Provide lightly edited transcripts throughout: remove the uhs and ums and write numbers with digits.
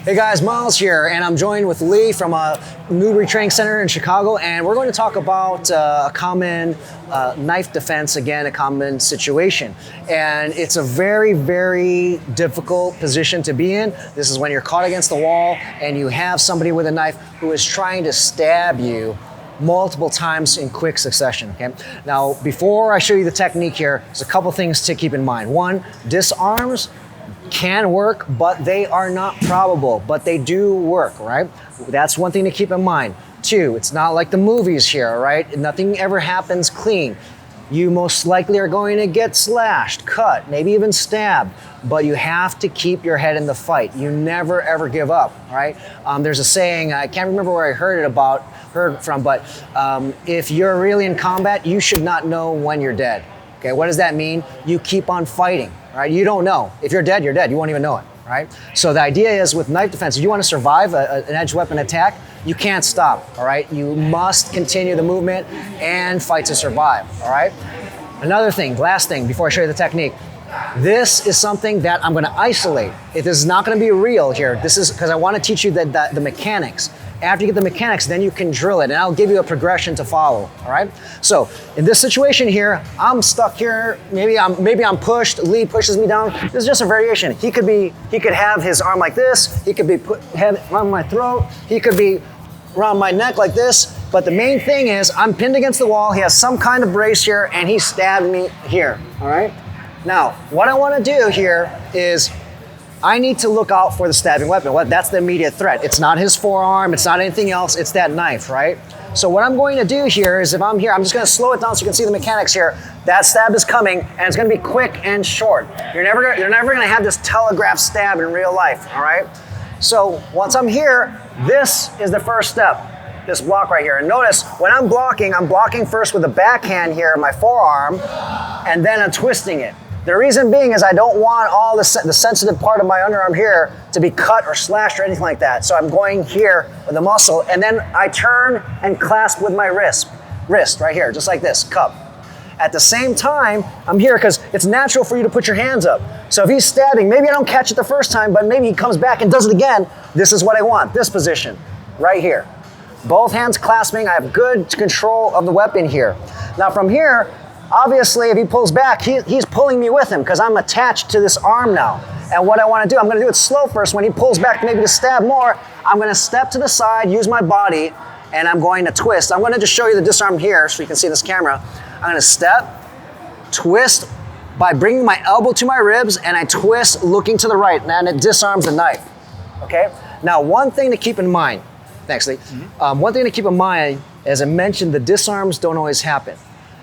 Hey guys, Myles here, and I'm joined with Lee from a Newbury Training Center in Chicago, and we're going to talk about a common knife defense, again, a common situation. And it's a very, very difficult position to be in. This is when you're caught against the wall and you have somebody with a knife who is trying to stab you multiple times in quick succession, okay? Now, before I show you the technique here, there's a couple things to keep in mind. One, disarms can work, but they are not probable, but they do work, right? That's one thing to keep in mind. Two, it's not like the movies here, right? Nothing ever happens clean. You most likely are going to get slashed, cut, maybe even stabbed, but you have to keep your head in the fight. You never ever give up, right? There's a saying, I can't remember where I heard from, but if you're really in combat, you should not know when you're dead. Okay, what does that mean? You keep on fighting, right? You don't know. If you're dead, you're dead. You won't even know it, right? So the idea is with knife defense, if you want to survive an edge weapon attack, you can't stop, all right? You must continue the movement and fight to survive, all right? Another thing, last thing, before I show you the technique, this is something that I'm going to isolate. It is not going to be real here. This is because I want to teach you the mechanics. After you get the mechanics, then you can drill it, and I'll give you a progression to follow, all right? So in this situation here, I'm stuck here. Maybe I'm pushed. Lee pushes me down. This is just a variation. He could have his arm like this. He could be head around my throat. He could be around my neck like this. But the main thing is I'm pinned against the wall. He has some kind of brace here, and he stabbed me here, all right? Now, what I want to do here is I need to look out for the stabbing weapon. That's the immediate threat. It's not his forearm, it's not anything else, it's that knife, right? So what I'm going to do here is if I'm here, I'm just gonna slow it down so you can see the mechanics here. That stab is coming, and it's gonna be quick and short. You're never gonna have this telegraph stab in real life, all right? So once I'm here, this is the first step, this block right here. And notice, when I'm blocking first with the backhand here, my forearm, and then I'm twisting it. The reason being is I don't want all the sensitive part of my underarm here to be cut or slashed or anything like that. So I'm going here with the muscle, and then I turn and clasp with my wrist right here, just like this, cup. At the same time, I'm here because it's natural for you to put your hands up. So if he's stabbing, maybe I don't catch it the first time, but maybe he comes back and does it again. This is what I want, this position, right here. Both hands clasping, I have good control of the weapon here. Now from here, obviously, if he pulls back, he's pulling me with him because I'm attached to this arm now. And what I want to do, I'm going to do it slow first. When he pulls back maybe to stab more, I'm going to step to the side, use my body, and I'm going to twist. I'm going to just show you the disarm here so you can see this camera. I'm going to step, twist by bringing my elbow to my ribs, and I twist looking to the right, and it disarms the knife. Okay? Now, one thing to keep in mind, thanks Lee, one thing to keep in mind, as I mentioned, the disarms don't always happen.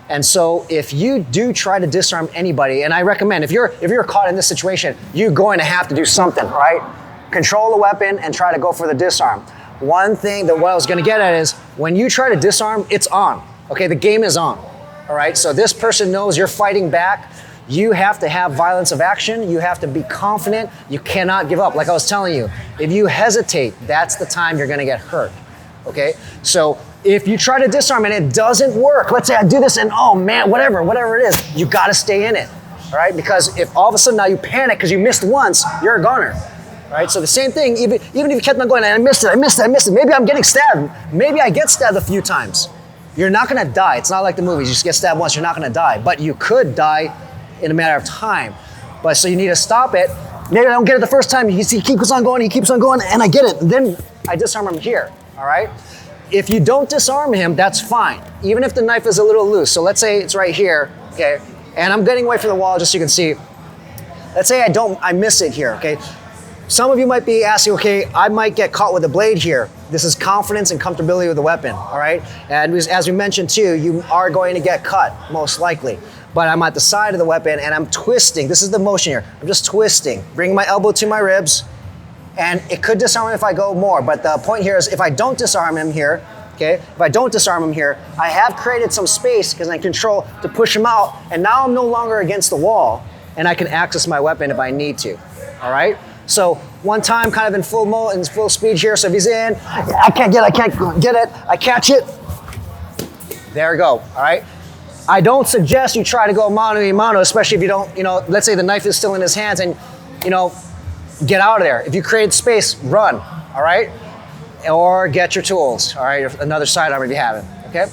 And so if you do try to disarm anybody, and I recommend, if you're caught in this situation, you're going to have to do something, right? Control the weapon and try to go for the disarm. One thing that what I was gonna get at is, when you try to disarm, it's on, okay? The game is on, all right? So this person knows you're fighting back. You have to have violence of action. You have to be confident. You cannot give up. Like I was telling you, if you hesitate, that's the time you're gonna get hurt, okay? So if you try to disarm and it doesn't work, let's say I do this and oh man, whatever it is, you gotta stay in it, all right? Because if all of a sudden now you panic because you missed once, you're a goner, right? So the same thing, even if you kept on going, and I missed it, maybe I'm getting stabbed, maybe I get stabbed a few times. You're not gonna die. It's not like the movies, you just get stabbed once, you're not gonna die, but you could die in a matter of time. But so you need to stop it. Maybe I don't get it the first time, you see he keeps on going, and I get it, and then I disarm him here, all right? If you don't disarm him, that's fine, even if the knife is a little loose. So let's say it's right here, okay? And I'm getting away from the wall just so you can see. Let's say I miss it here, okay? Some of you might be asking, okay, I might get caught with a blade here. This is confidence and comfortability with the weapon, all right? And as we mentioned too, you are going to get cut, most likely. But I'm at the side of the weapon and I'm twisting. This is the motion here. I'm just twisting, bringing my elbow to my ribs, and it could disarm him if I go more, but the point here is if I don't disarm him here, okay, I have created some space because I control to push him out, and now I'm no longer against the wall, and I can access my weapon if I need to, all right? So one time kind of in full speed here, so if he's in, I can't get it, I catch it, there we go, all right? I don't suggest you try to go mano a mano, especially if you don't, let's say the knife is still in his hands and, get out of there. If you create space, run, all right? Or get your tools, all right? Another sidearm if you have it, okay?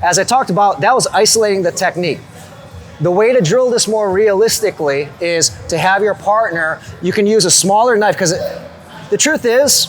As I talked about, that was isolating the technique. The way to drill this more realistically is to have your partner, you can use a smaller knife, because the truth is,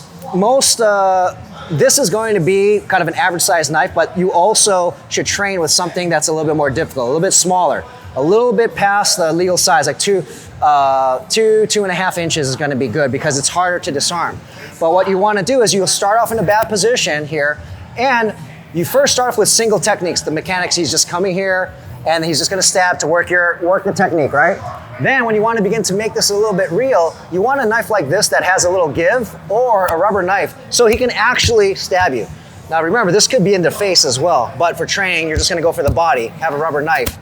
this is going to be kind of an average sized knife, but you also should train with something that's a little bit more difficult, a little bit smaller, a little bit past the legal size, like 2.5 inches is going to be good because it's harder to disarm. But what you want to do is you'll start off in a bad position here, and you first start off with single techniques. The mechanics, he's just coming here, and he's just going to stab to work the technique, right? Then when you want to begin to make this a little bit real, you want a knife like this that has a little give, or a rubber knife, so he can actually stab you. Now remember, this could be in the face as well, but for training, you're just going to go for the body, have a rubber knife.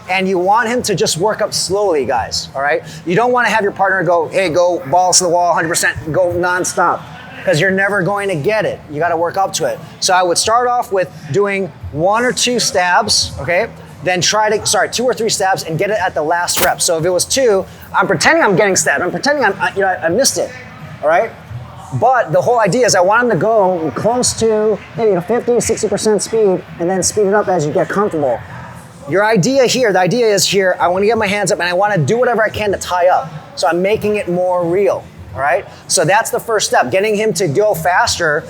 And you want him to just work up slowly, guys, all right? You don't want to have your partner go, hey, go balls to the wall, 100%, go nonstop, because you're never going to get it. You got to work up to it. So I would start off with doing 1 or 2 stabs, okay? Then 2 or 3 stabs and get it at the last rep. So if it was 2, I'm pretending I'm getting stabbed. I'm pretending I missed it, all right? But the whole idea is I want him to go close to maybe 50, 60% speed, and then speed it up as you get comfortable. The idea is here, I want to get my hands up and I want to do whatever I can to tie up. So I'm making it more real, all right? So that's the first step, getting him to go faster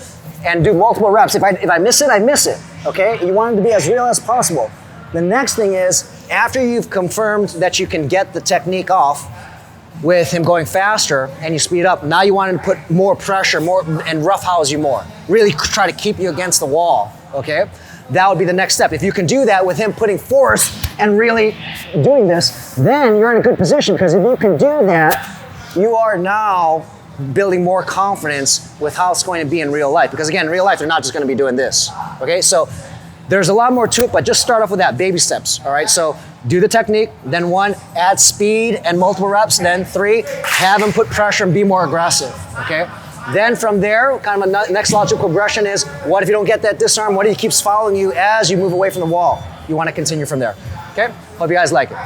and do multiple reps. If I miss it, I miss it, okay? You want him to be as real as possible. The next thing is, after you've confirmed that you can get the technique off with him going faster and you speed up, now you want him to put more pressure, and roughhouse you more. Really try to keep you against the wall, okay? That would be the next step. If you can do that with him putting force and really doing this, then you're in a good position, because if you can do that, you are now building more confidence with how it's going to be in real life. Because again, in real life, they're not just going to be doing this, okay? So there's a lot more to it, but just start off with that, baby steps, all right? So do the technique, then 1, add speed and multiple reps, then 3, have him put pressure and be more aggressive, okay? Then from there, kind of a next logical progression is, what if you don't get that disarm? What if he keeps following you as you move away from the wall? You want to continue from there, okay? Hope you guys like it.